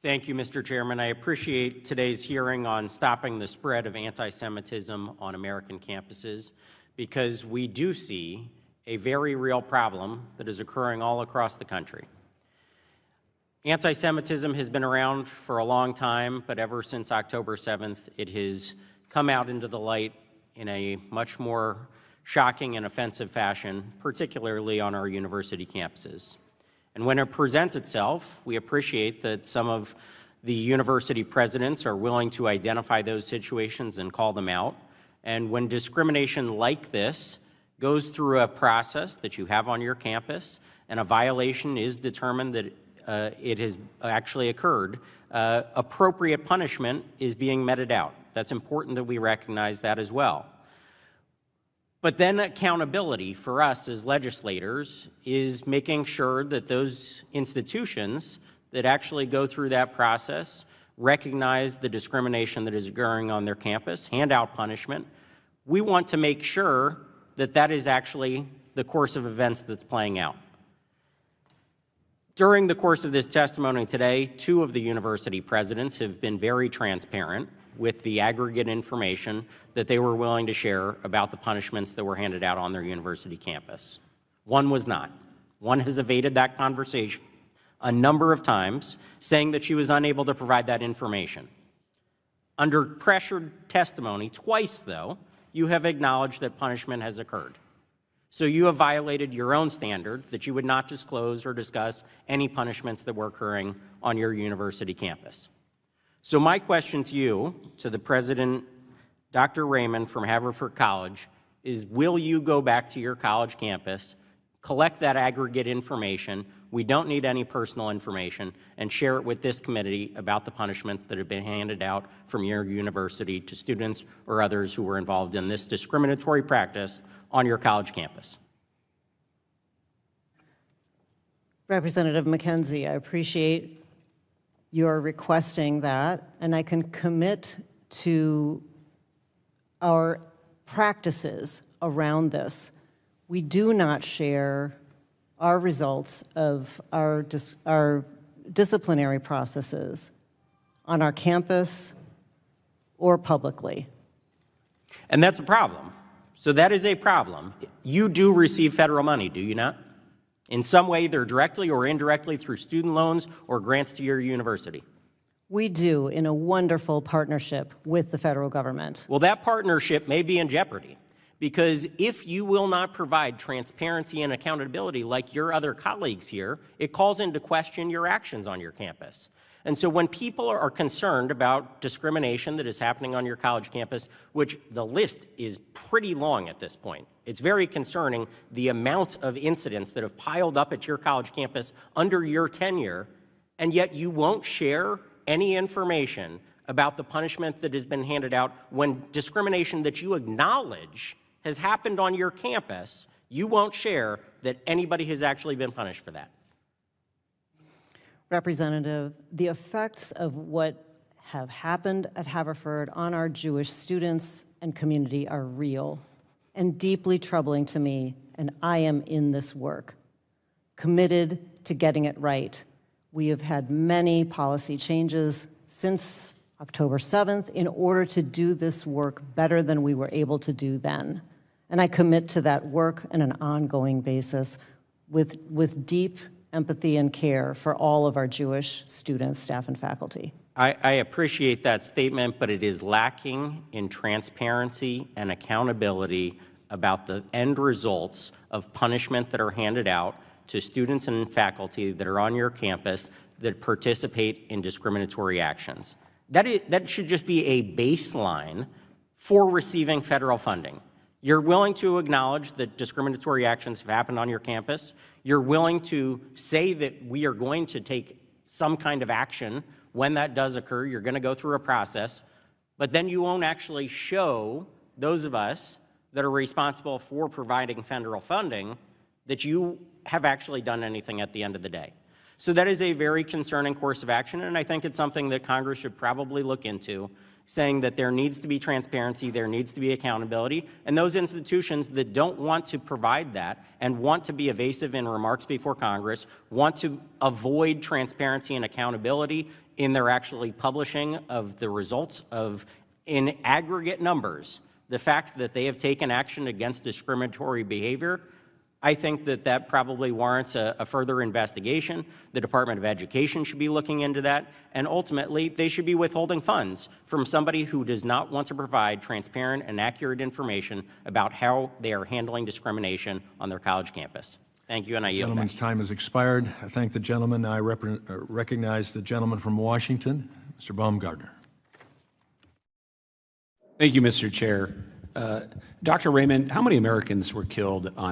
Thank you, Mr. Chairman. I appreciate today's hearing on stopping the spread of anti-Semitism on American campuses, because we do see a very real problem that is occurring all across the country. Anti-Semitism has been around for a long time, but ever since October 7th, it has come out into the light in a much more shocking and offensive fashion, particularly on our university campuses. And when it presents itself, we appreciate that some of the university presidents are willing to identify those situations and call them out. And when discrimination like this goes through a process that you have on your campus and a violation is determined that it has actually occurred, appropriate punishment is being meted out. That's important that we recognize that as well. But then accountability for us as legislators is making sure that those institutions that actually go through that process recognize the discrimination that is occurring on their campus, hand out punishment. We want to make sure that that is actually the course of events that's playing out. During the course of this testimony today, two of the university presidents have been very transparent with the aggregate information that they were willing to share about the punishments that were handed out on their university campus. One was not. One has evaded that conversation a number of times, saying that she was unable to provide that information. Under pressured testimony, twice though, you have acknowledged that punishment has occurred. So you have violated your own standard that you would not disclose or discuss any punishments that were occurring on your university campus. So my question to you, to the President, Dr. Raymond from Haverford College, is will you go back to your college campus, collect that aggregate information, we don't need any personal information, and share it with this committee about the punishments that have been handed out from your university to students or others who were involved in this discriminatory practice on your college campus? Representative Mackenzie, I appreciate your requesting that, and I can commit to our practices around this. We do not share our results of our disciplinary processes on our campus or publicly. And that's a problem. So that is a problem. You do receive federal money, do you not? In some way, either directly or indirectly through student loans or grants to your university. We do, in a wonderful partnership with the federal government. Well, that partnership may be in jeopardy, because if you will not provide transparency and accountability like your other colleagues here, it calls into question your actions on your campus. And so when people are concerned about discrimination that is happening on your college campus, which the list is pretty long at this point, it's very concerning the amount of incidents that have piled up at your college campus under your tenure, and yet you won't share any information about the punishment that has been handed out when discrimination that you acknowledge has happened on your campus, you won't share that anybody has actually been punished for that. Representative, the effects of what have happened at Haverford on our Jewish students and community are real and deeply troubling to me, and I am in this work, committed to getting it right. We have had many policy changes since October 7th in order to do this work better than we were able to do then. And I commit to that work on an ongoing basis with deep empathy and care for all of our Jewish students, staff, and faculty. I appreciate that statement, but it is lacking in transparency and accountability about the end results of punishment that are handed out to students and faculty that are on your campus that participate in discriminatory actions. That should just be a baseline for receiving federal funding. You're willing to acknowledge that discriminatory actions have happened on your campus. You're willing to say that we are going to take some kind of action when that does occur. You're going to go through a process, but then you won't actually show those of us that are responsible for providing federal funding that you have actually done anything at the end of the day. So that is a very concerning course of action, and I think it's something that Congress should probably look into, saying that there needs to be transparency, there needs to be accountability, and those institutions that don't want to provide that and want to be evasive in remarks before Congress, want to avoid transparency and accountability in their actually publishing of the results of, in aggregate numbers, the fact that they have taken action against discriminatory behavior, I think that that probably warrants a further investigation. The Department of Education should be looking into that, and ultimately, they should be withholding funds from somebody who does not want to provide transparent and accurate information about how they are handling discrimination on their college campus. Thank you, and I yield back. Gentleman's time has expired. I thank the gentleman. I recognize the gentleman from Washington, Mr. Baumgartner. Thank you, Mr. Chair. Dr. Raymond, how many Americans were killed on